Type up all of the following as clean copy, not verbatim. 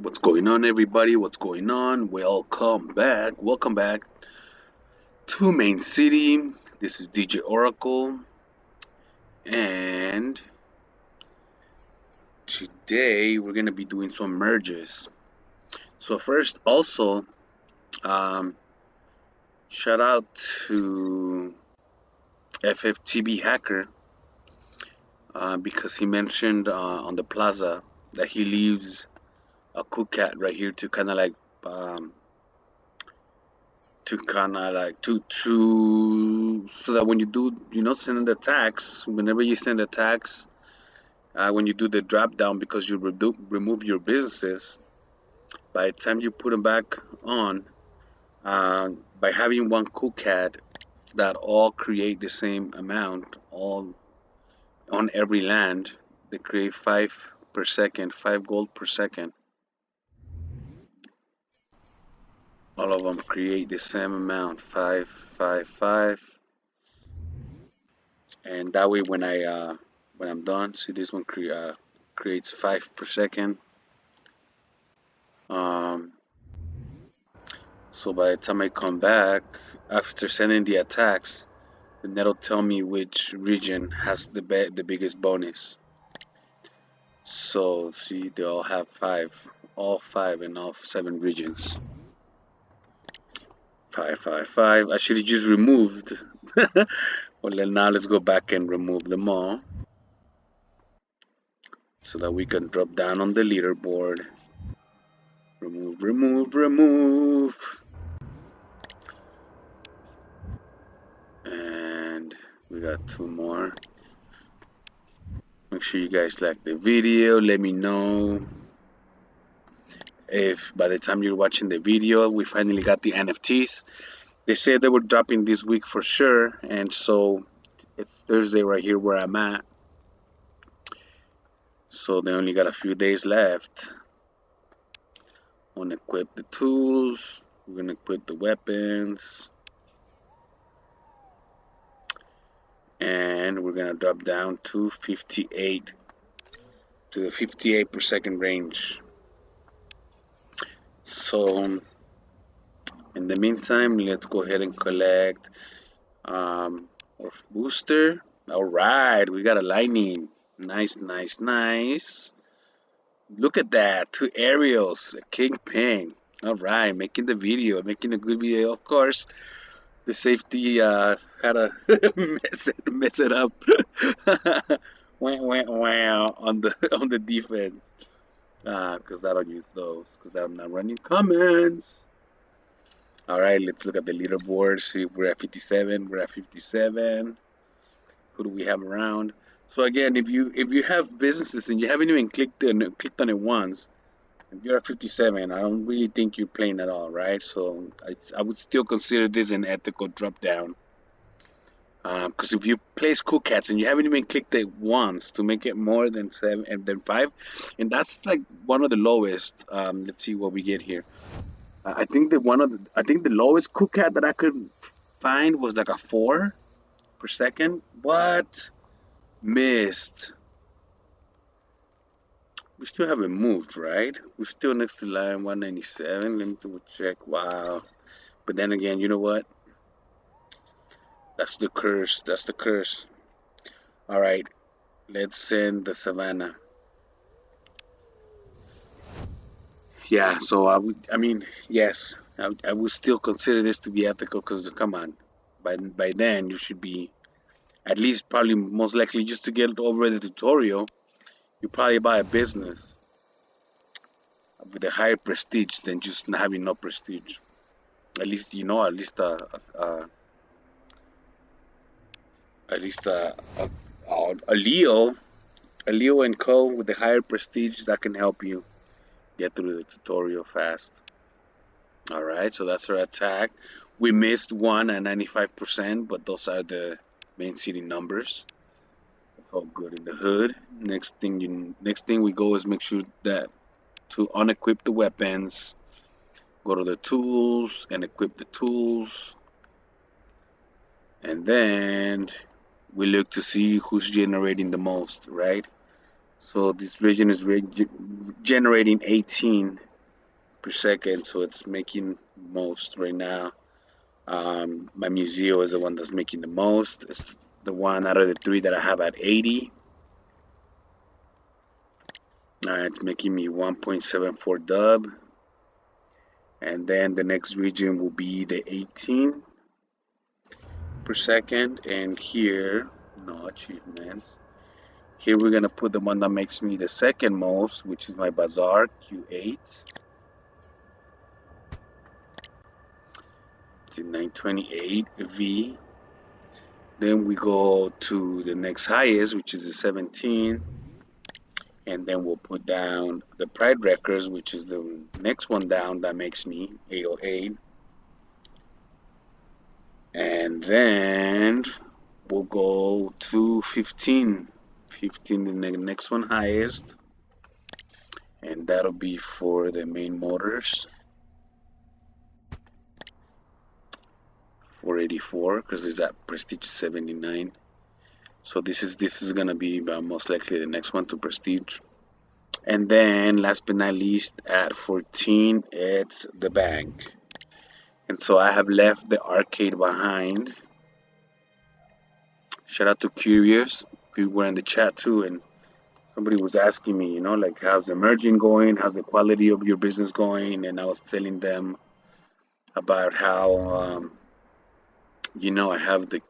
What's going on, everybody? What's going on? Welcome back. Welcome back to ManeCity. This is DJ Oracle, and today we're gonna be doing some merges. So first, also, um, shout out to FFTB Hacker because he mentioned on the plaza that he leaves a cool cat right here to kind of like um, to so that when you do send the tax, whenever you send the tax, when you do the drop down, because you remove your businesses, by the time you put them back on, by having one cool cat that all create the same amount all on every land, they create 5 per second, 5 gold per second. All of them create the same amount, 5 5 5. And that way when I'm done, see, this one creates 5 per second. So by the time I come back after sending the attacks, then that'll tell me which region has the biggest bonus. So see, they all have all five in all 7 regions. 5 5 5. I should have just removed. Well, then now let's go back and remove them all, so that we can drop down on the leaderboard. Remove, remove, remove. And we got 2 more. Make sure you guys like the video. Let me know if by the time you're watching the video we finally got the NFTs. They said they were dropping this week for sure, and so it's Thursday right here where I'm at. So they only got a few days left. I'm gonna equip the tools. We're gonna equip the weapons. And we're gonna drop down to 58, to the 58 per second range. So in the meantime, let's go ahead and collect our booster. All right, we got a lightning. Nice, nice, nice. Look at that, 2 aerials, a kingpin. All right, making the video, making a good video, of course. The safety had to mess it up. Wow, on the defense. Because I don't use those, because I'm not running comments. All right, let's look at the leaderboard. See if we're at 57. We're at 57. Who do we have around? So again, if you have businesses and you haven't even clicked on it once, if you're at 57, I don't really think you're playing at all, right? So I would still consider this an ethical drop down. Because if you place cool cats and you haven't even clicked it once to make it more than 7 and then 5, and that's like one of the lowest. Let's see what we get here. I think the lowest cool cat that I could find was like a 4 per second. What? Missed. We still haven't moved, right? We're still next to line 197. Let me double check. Wow. But then again, you know what? That's the curse. That's the curse. All right. Let's send the Savannah. Yeah, so yes, I would still consider this to be ethical, because come on, by then you should be at least, probably most likely, just to get over the tutorial, you probably buy a business with a higher prestige than just not having no prestige. At least a Leo and Co with the higher prestige that can help you get through the tutorial fast. All right, so that's our attack. We missed one at 95%, but those are the ManeCity numbers. All good in the hood. Next thing we go is make sure that to unequip the weapons, go to the tools and equip the tools, and then we look to see who's generating the most, right? So this region is generating 18 per second, so it's making most right now. My museo is the one that's making the most. It's the one out of the three that I have at 80. It's making me 1.74 dub. And then the next region will be the 18 per second. And here, no achievements. Here we're gonna put the one that makes me the second most, which is my bazaar Q8 to 928 V. Then we go to the next highest, which is the 17. And then we'll put down the Pride Records, which is the next one down that makes me 808. And then we'll go to 15. 15 the next one highest. And that'll be for the main motors. 484, because there's that Prestige 79. So this is gonna be most likely the next one to Prestige. And then last but not least, at 14, it's the bank. And so I have left the arcade behind. Shout out to Curious. People were in the chat too, and somebody was asking me, like, how's the merging going? How's the quality of your business going? And I was telling them about how, I have the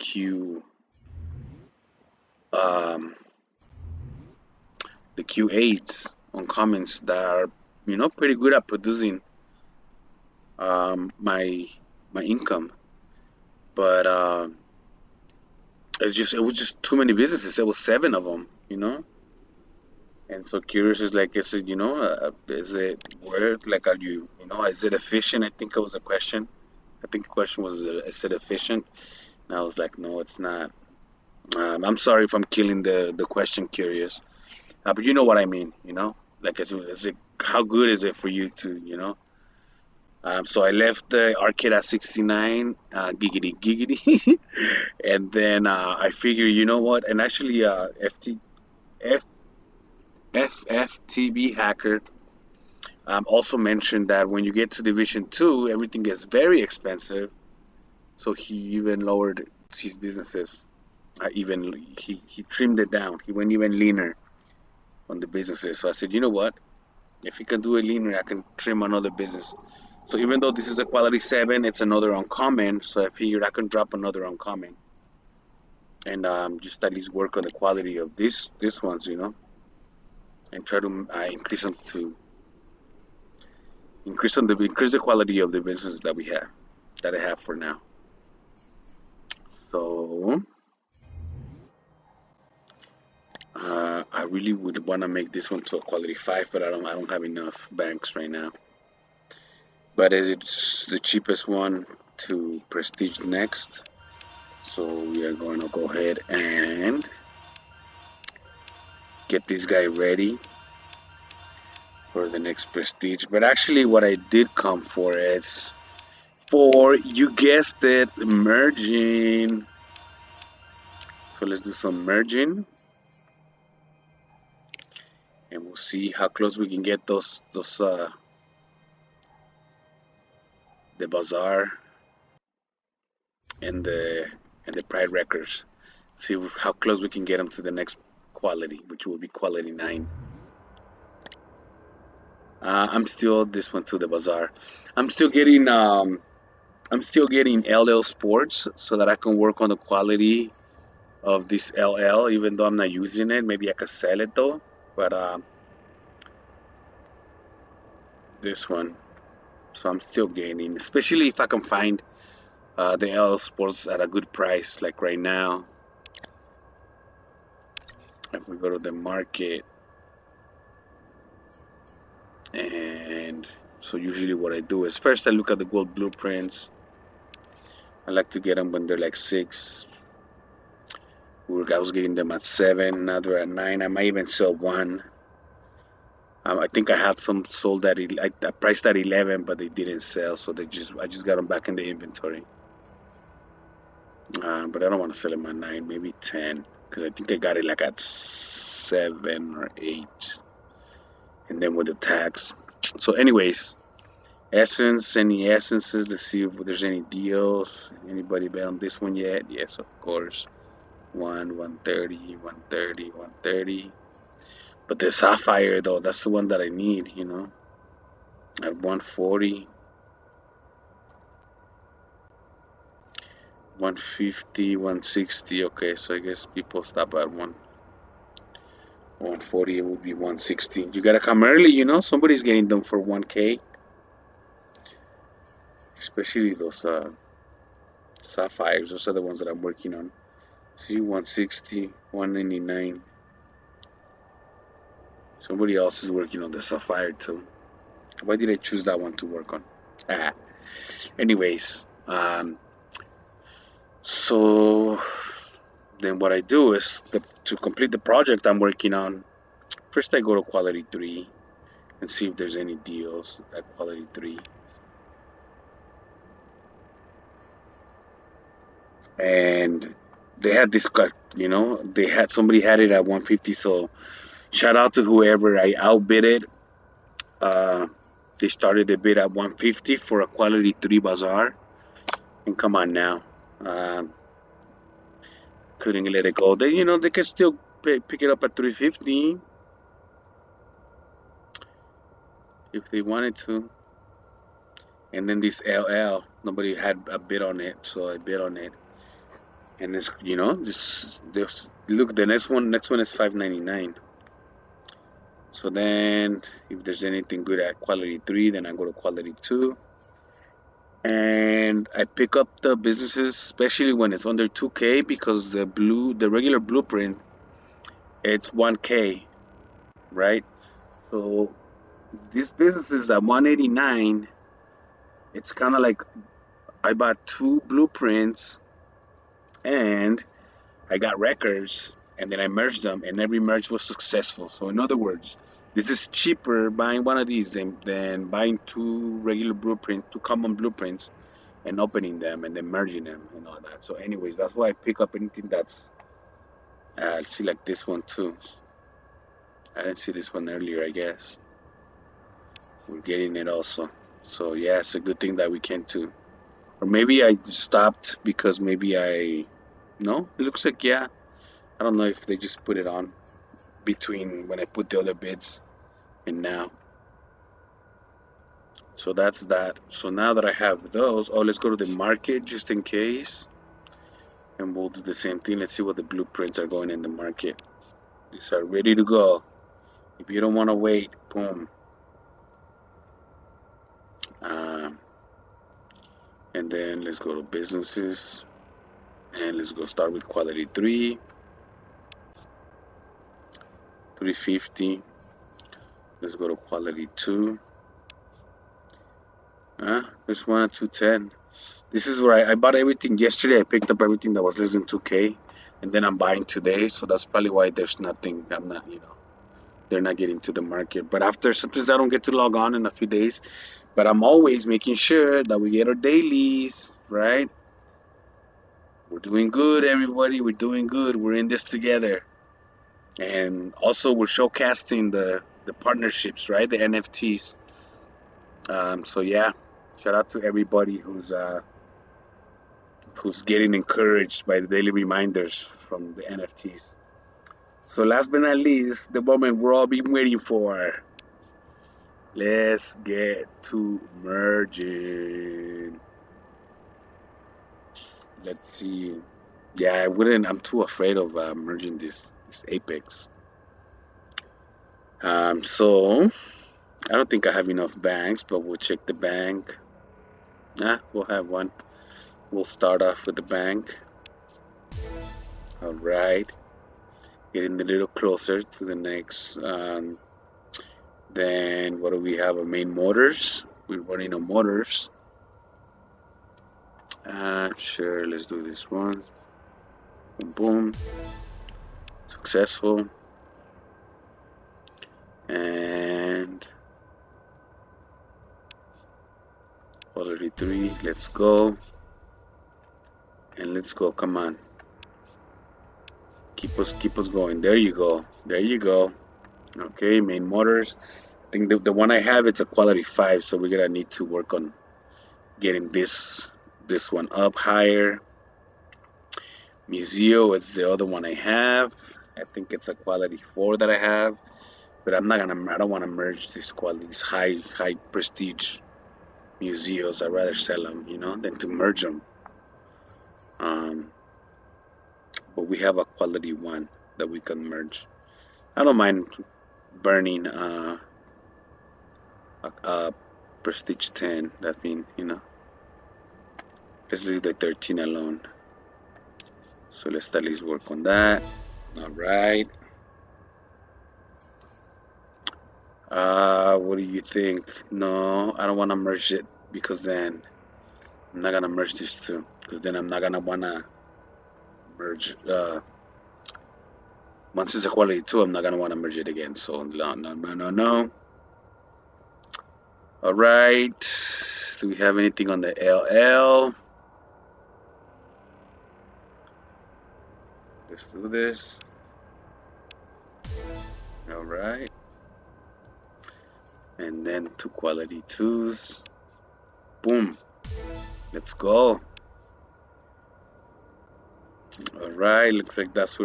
Q8s on comments that are, pretty good at producing my income. But it was just too many businesses. It was 7 of them, And so Curious is like, is it, is it worth, like, are you, is it efficient? I think it was a question. I think the question was, is it efficient? And I was like, no, it's not. I'm sorry if I'm killing the question, Curious. But you know what I mean, Like, is it, how good is it for you to, So I left the arcade at 69, giggity, giggity. And then I figure, you know what? And actually, FFTB Hacker also mentioned that when you get to Division 2, everything gets very expensive. So he even lowered his businesses. He trimmed it down. He went even leaner on the businesses. So I said, you know what? If he can do it leaner, I can trim another business. So even though this is a quality 7, it's another uncommon. So I figured I can drop another uncommon, and just at least work on the quality of this ones, and try to increase the quality of the business that I have for now. So I really would want to make this one to a quality 5, but I don't have enough banks right now. But it's the cheapest one to Prestige next. So we are going to go ahead and get this guy ready for the next Prestige. But actually what I did come for is for, you guessed it, merging. So let's do some merging. And we'll see how close we can get those the bazaar and the Pride Records. See how close we can get them to the next quality, which will be quality 9. I'm still this one to the bazaar. I'm still getting LL Sports so that I can work on the quality of this LL, even though I'm not using it. Maybe I could sell it though, but this one. So I'm still gaining, especially if I can find the LL Sports at a good price, like right now. If we go to the market, and so usually what I do is first I look at the gold blueprints. I like to get them when they're like 6. I was getting them at 7. Now they're at 9. I might even sell one. I think I have some sold at I priced at 11, but they didn't sell, so I just got them back in the inventory. But I don't want to sell them at 9, maybe 10, because I think I got it like at 7 or 8, and then with the tax. So anyways, Essence, any essences? Let's see if there's any deals. Anybody bet on this one yet? Yes, of course. 130, 130, 130. But the sapphire though, that's the one that I need, you know. At 140. 150, 160. Okay, so I guess people stop at 140. It would be 160. You gotta come early, you know. Somebody's getting them for 1K. Especially those sapphires. Those are the ones that I'm working on. See, 160, 199. Somebody else is working on the sapphire too. Why did I choose that one to work on? Ah. Anyways, so then what I do is to complete the project I'm working on. First, I go to quality 3 and see if there's any deals at quality 3. And they had this cut, you know, somebody had it at 150. So shout out to whoever I outbid it. They started the bid at 150 for a quality 3 bazaar. And come on now. Couldn't let it go. They, you know, they could still pick it up at 350 if they wanted to. And then this LL, nobody had a bid on it, so I bid on it. And it's, you know, this look, the next one is 599. So then if there's anything good at quality 3, then I go to quality 2. And I pick up the businesses, especially when it's under 2K, because the regular blueprint, it's 1K, right? So these businesses at 189, it's kind of like I bought 2 blueprints and I got records, and then I merged them, and every merge was successful. So in other words, this is cheaper buying one of these than buying 2 regular blueprints, 2 common blueprints, and opening them and then merging them and all that. So anyways, that's why I pick up anything that's see, like this one too. I didn't see this one earlier, I guess. We're getting it also. So yeah, it's a good thing that we can too. Or maybe I stopped because maybe no, it looks like, yeah. I don't know if they just put it on between when I put the other bids and now. So that's that. So now that I have those, let's go to the market just in case. And we'll do the same thing. Let's see what the blueprints are going in the market. These are ready to go. If you don't want to wait, boom. And then let's go to businesses. And let's go start with quality 3. 350. Let's go to quality 2. There's one at 210. This is where I bought everything yesterday. I picked up everything that was less than 2K. And then I'm buying today. So that's probably why there's nothing. I'm not, you know, they're not getting to the market. But after, sometimes I don't get to log on in a few days. But I'm always making sure that we get our dailies, right? We're doing good, everybody. We're doing good. We're in this together. And also, we're showcasing the partnerships, right? The NFTs. So yeah, shout out to everybody who's getting encouraged by the daily reminders from the NFTs. So last but not least, the moment we're all been waiting for. Let's get to merging. Let's see. Yeah, I'm too afraid of merging this Apex. So I don't think I have enough banks, but we'll check the bank. We'll have one. We'll start off with the bank. All right. Getting a little closer to the next. Then what do we have? A main motors. We're running on motors. Sure, let's do this one. Boom, boom. Successful. And quality 3. Let's go. And let's go. Come on. Keep us going. There you go. There you go. Okay, main motors. think the one I have, it's a quality 5, so we're gonna need to work on getting this one up higher. Museo, it's the other one I have. I think it's a quality 4 that I have, but I don't want to merge these qualities, high prestige museos. I'd rather sell them, than to merge them. But we have a quality 1 that we can merge. I don't mind burning a prestige 10. That means, let's leave the 13 alone. So let's at least work on that. All right. What do you think? No, I don't want to merge it, because then I'm not gonna merge these two, because then I'm not gonna wanna merge. Once it's a quality 2, I'm not gonna want to merge it again. So no. All right. Do we have anything on the LL? Let's do this. All right. And then 2 quality 2s. Boom. Let's go. All right. Looks like that's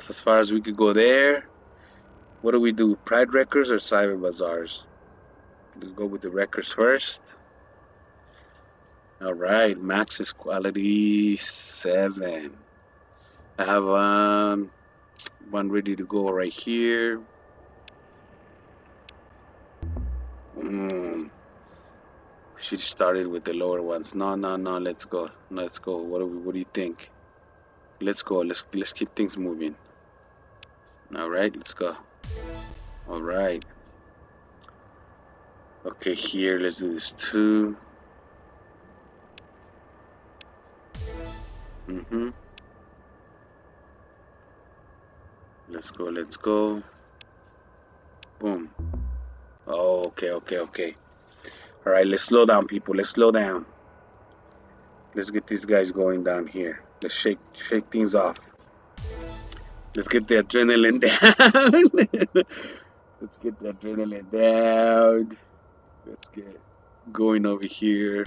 as far as we could go there. What do we do? Pride Records or Cyber Bazaars? Let's go with the records first. All right. Max is quality 7. I have one ready to go right here. She started with the lower ones. No. Let's go. What do you think? Let's go. Let's keep things moving. All right. Let's go. All right. Okay. Here, let's do this 2. Let's go. Boom. Oh, okay. All right, let's slow down, people. Let's slow down. Let's get these guys going down here. Let's shake things off. Let's get the adrenaline down. Let's get the adrenaline down. Let's get going over here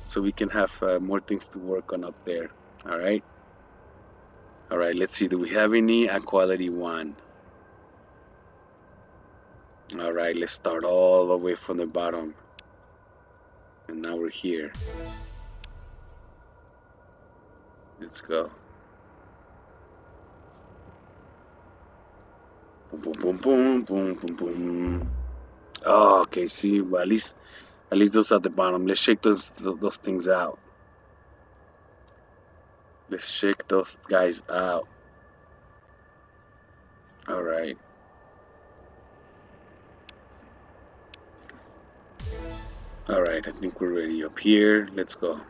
so we can have more things to work on up there. All right. Let's see. Do we have any? A quality 1. All right. Let's start all the way from the bottom. And now we're here. Let's go. Boom. Oh, okay. See, well, at least those at the bottom. Let's shake those things out. Let's shake those guys out. All right. All right. I think we're ready up here. Let's go.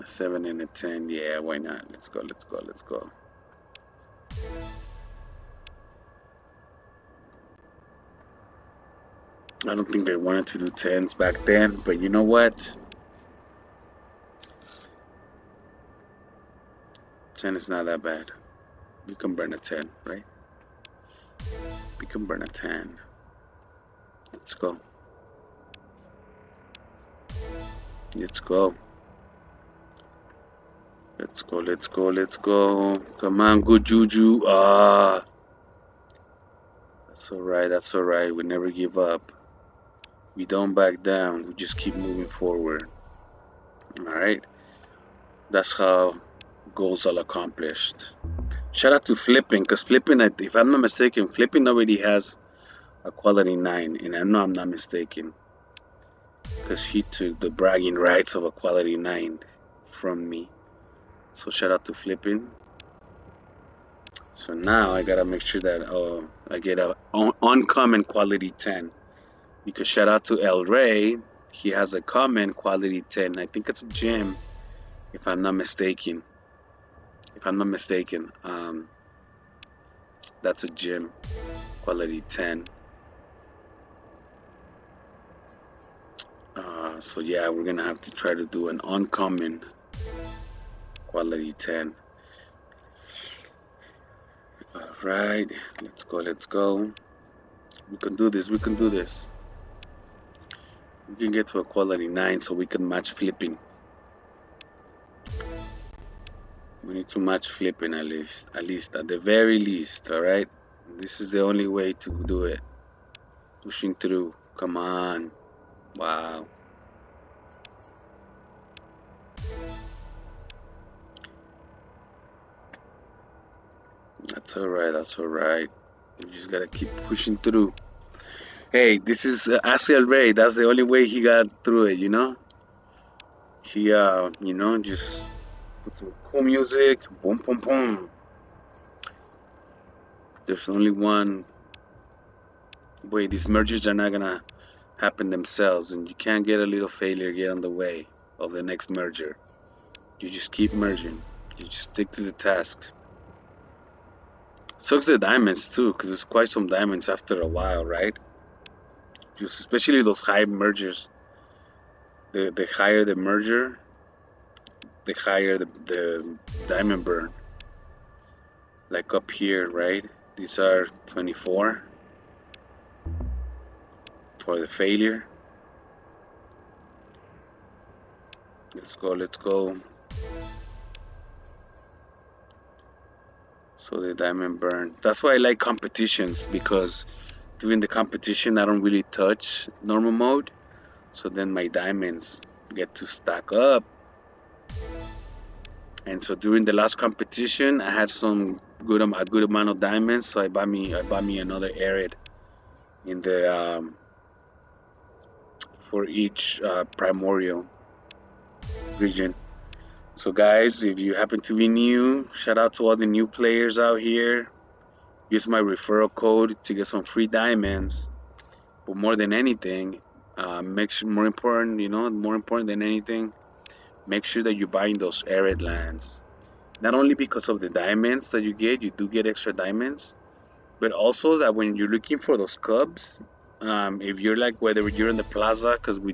A 7 and a 10. Yeah, why not? Let's go. I don't think they wanted to do 10s back then, but you know what? 10 is not that bad. We can burn a 10, right? We can burn a 10. Let's go. Let's go. Come on, good juju. That's alright. We never give up. We don't back down. We just keep moving forward. Alright. That's how goals are accomplished. Shout out to Flipping, because Flipping, if I'm not mistaken, Flipping already has a quality 9, and I know I'm not mistaken, because he took the bragging rights of a quality 9 from me. So shout out to Flipping. So now I gotta make sure that I get a uncommon quality 10, because shout out to El Rey, he has a common quality 10. I think it's a gem, if I'm not mistaken. That's a gem, quality 10. So yeah, we're gonna have to try to do an uncommon quality 10. All right, let's go. We can do this. We can do this. We can get to a quality 9 so we can match flipping. We need to match flipping at least. At the very least, alright? This is the only way to do it. Pushing through. Come on. Wow. That's alright. That's alright. You just gotta keep pushing through. Hey, this is Asiel Ray. That's the only way he got through it, you know? He, just put some cool music. Boom, boom, boom. There's only one way. These mergers are not gonna happen themselves, and you can't get a little failure get on the way of the next merger. You just keep merging. You just stick to the task. Sucks the diamonds too, because there's quite some diamonds after a while, right? Just especially those high mergers. The higher the merger, the higher the diamond burn. Like up here, right? These are 24 for the failure. Let's go, let's go. So the diamond burn. That's why I like competitions, because during the competition I don't really touch normal mode. So then my diamonds get to stack up. And so during the last competition I had a good amount of diamonds, so I bought me another arid in the for each primordial region. So guys, if you happen to be new, shout out to all the new players out here. Use my referral code to get some free diamonds. But more than anything, make sure, more important than anything, make sure that you're buying those arid lands. Not only because of the diamonds that you do get extra diamonds, but also that when you're looking for those cubs, if you're like, whether you're in the plaza, because we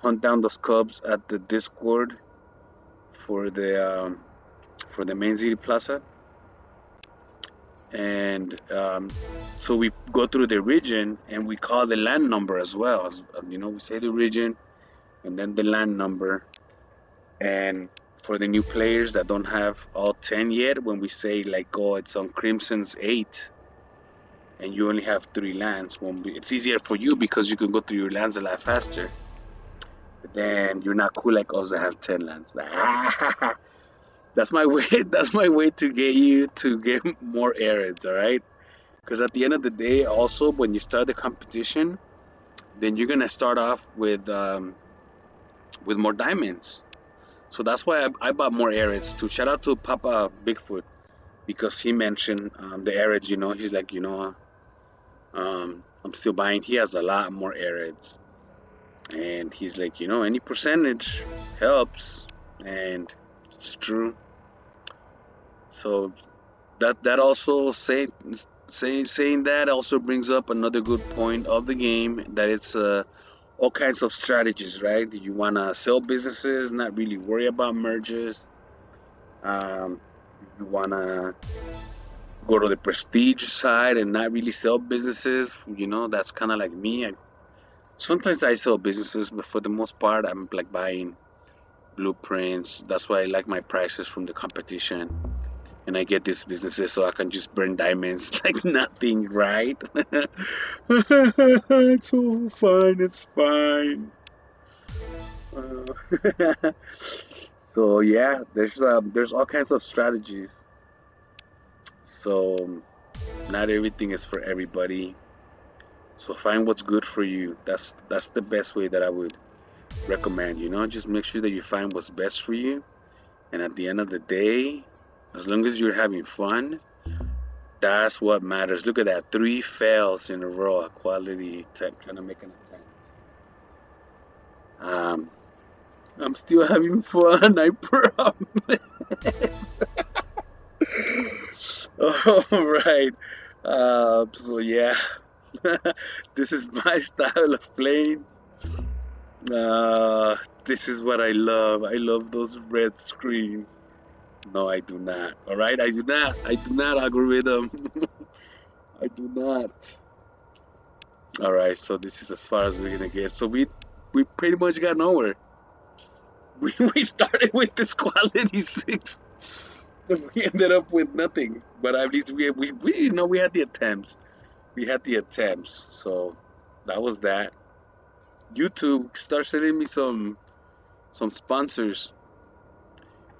hunt down those cubs at the Discord for the ManeCity Plaza, and so we go through the region and we call the land number as well. We say the region and then the land number. And for the new players that don't have all 10 yet, when we say like, oh, it's on Crimson's 8 and you only have 3 lands, it's easier for you because you can go through your lands a lot faster. But then you're not cool like us that have 10 lands. That's my way. That's my way to get you to get more arids, all right? Because at the end of the day, also when you start the competition, then you're gonna start off with more diamonds. So that's why I bought more arids too. Shout out to Papa Bigfoot, because he mentioned the arids. He's like, I'm still buying. He has a lot more arids, and he's like, any percentage helps, and it's true. So that also saying that also brings up another good point of the game, that it's all kinds of strategies, right? You want to sell businesses, not really worry about mergers. You want to go to the prestige side and not really sell businesses. That's kind of like me. Sometimes I sell businesses, but for the most part, I'm like buying blueprints. That's why I like my prices from the competition. And I get these businesses so I can just burn diamonds like nothing, right? It's all fine. It's fine. So yeah, there's all kinds of strategies. So not everything is for everybody. So find what's good for you. That's the best way that I would recommend. Just make sure that you find what's best for you. And at the end of the day, as long as you're having fun, that's what matters. Look at that, 3 fails in a row. A quality type, trying to make an attempt. I'm still having fun, I promise. All right. So yeah, this is my style of playing. This is what I love. I love those red screens. No, I do not. All right, I do not. I do not, algorithm. I do not. All right, so this is as far as we're gonna get. So we pretty much got nowhere. We started with this quality six, and we ended up with nothing. But at least we you know we had the attempts. We had the attempts. So that was that. YouTube, start sending me some sponsors.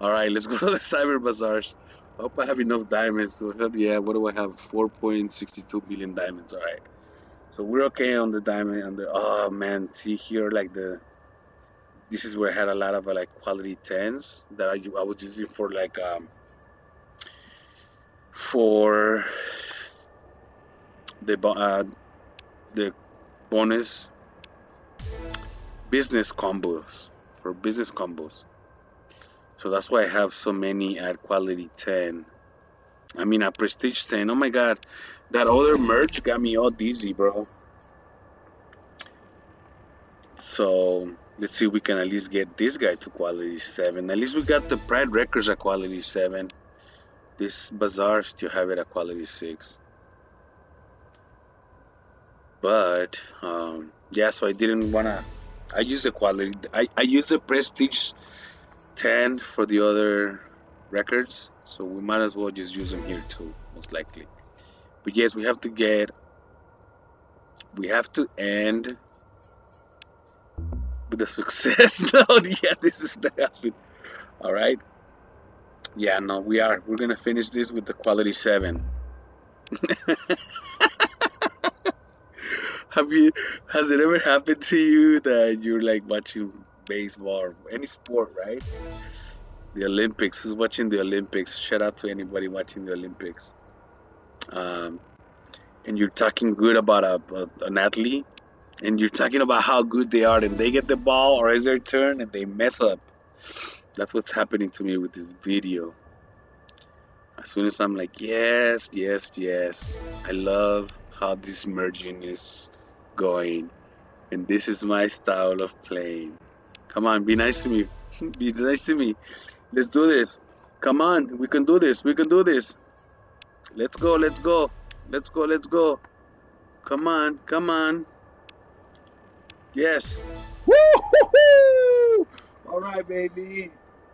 All right, let's go to the cyber bazaars. I hope I have enough diamonds to help. Yeah, what do I have? 4.62 billion diamonds. All right. So we're okay on the diamond. On the oh man, see here like the this is where I had a lot of like quality tens that I was using for like for the the bonus business combos for business combos. So that's why I have so many at quality 10. I mean at prestige 10. Oh my god, that other merch got me all dizzy, bro. So let's see if we can at least get this guy to quality 7. At least we got the Pride Records at quality 7. This bazaar still have it at quality 6. But yeah, so I didn't wanna. I used the quality. I used the Prestige 10 for the other records, so we might as well just use them here too, most likely. But yes, we have to get. We have to end with a success. No, yeah, this is not happening. All right. Yeah, no, we are. We're gonna finish this with the quality 7. Have you? Has it ever happened to you that you're like watching baseball or any sport, right? The Olympics. Who's watching the Olympics? Shout out to anybody watching the Olympics. Um, and you're talking good about an athlete, and you're talking about how good they are, and they get the ball or it's their turn and they mess up. That's what's happening to me with this video. As soon as I'm like, yes, yes, yes, I love how this merging is going, and this is my style of playing. Come on, be nice to me. Be nice to me. Let's do this. Come on, we can do this. We can do this. Let's go, let's go. Let's go, let's go. Come on, come on. Yes. Woo-hoo-hoo! All right, baby.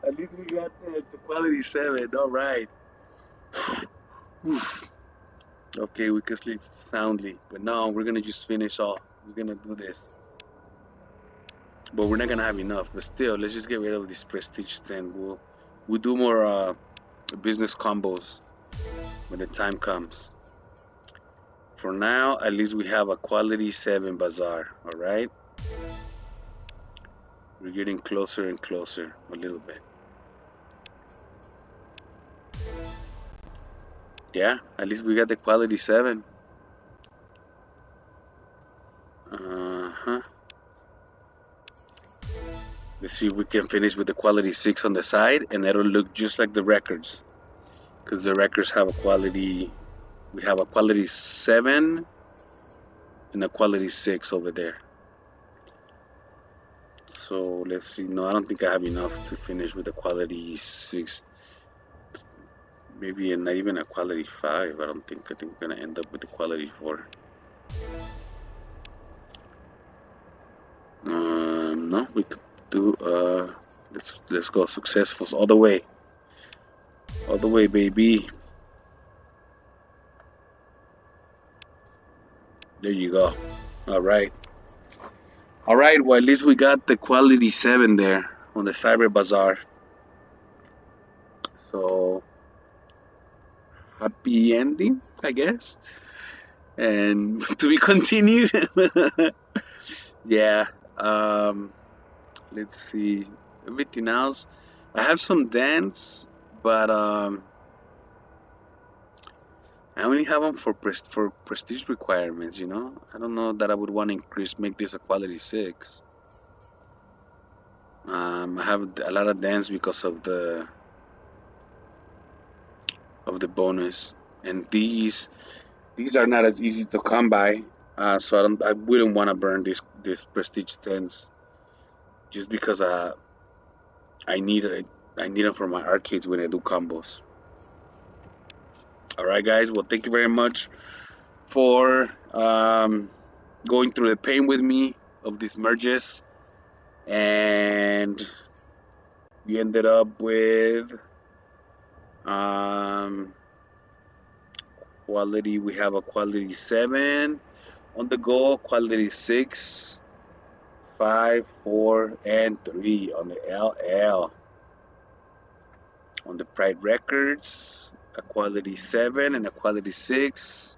At least we got there to quality 7. All right. Okay, we can sleep soundly. But now we're gonna just finish off. We're gonna do this. But we're not gonna have enough. But still, let's just get rid of this prestige 10. We'll do more business combos when the time comes. For now, at least we have a quality 7 bazaar. All right. We're getting closer and closer a little bit. Yeah, at least we got the quality 7. Uh-huh. Let's see if we can finish with the quality 6 on the side, and that'll look just like the records. Because the records have a quality, we have a quality 7 and a quality 6 over there. So let's see. No, I don't think I have enough to finish with the quality 6. Maybe not even a quality 5. I don't think. I think we're gonna end up with the quality 4. No, we could do. Let's go successfuls all the way. All the way, baby. There you go. All right. All right. Well, at least we got the quality 7 there on the Cyber Bazaar. So happy ending, I guess. And to be continued. Yeah. Let's see. Everything else. I have some dance, but I only have them for prestige requirements. You know, I don't know that I would want to make this a quality 6. I have a lot of dance because of the bonus, and these are not as easy to come by. So I wouldn't want to burn this prestige 10s just because I need it. I need them for my arcades when I do combos. All right, guys. Well, thank you very much for going through the pain with me of these merges, and we ended up with um, quality. We have a quality 7 on the go, quality 6, 5, 4, and 3 on the LL. On the Pride Records, a quality 7 and a quality 6.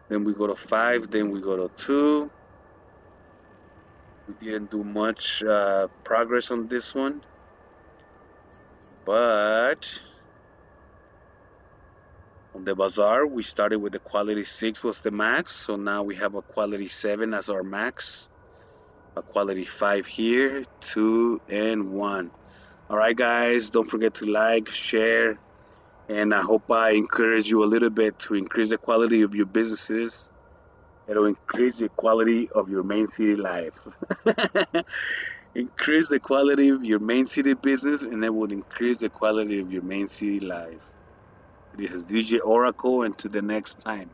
Then we go to 5, then we go to 2. We didn't do much progress on this one, but on the bazaar we started with the quality 6 was the max, so now we have a quality 7 as our max, a quality 5 here, 2 and 1. Alright guys, don't forget to like, share, and I hope I encourage you a little bit to increase the quality of your businesses. It'll increase the quality of your ManeCity life. Increase the quality of your ManeCity business, and it will increase the quality of your ManeCity life. This is DJ Oracle, and to the next time.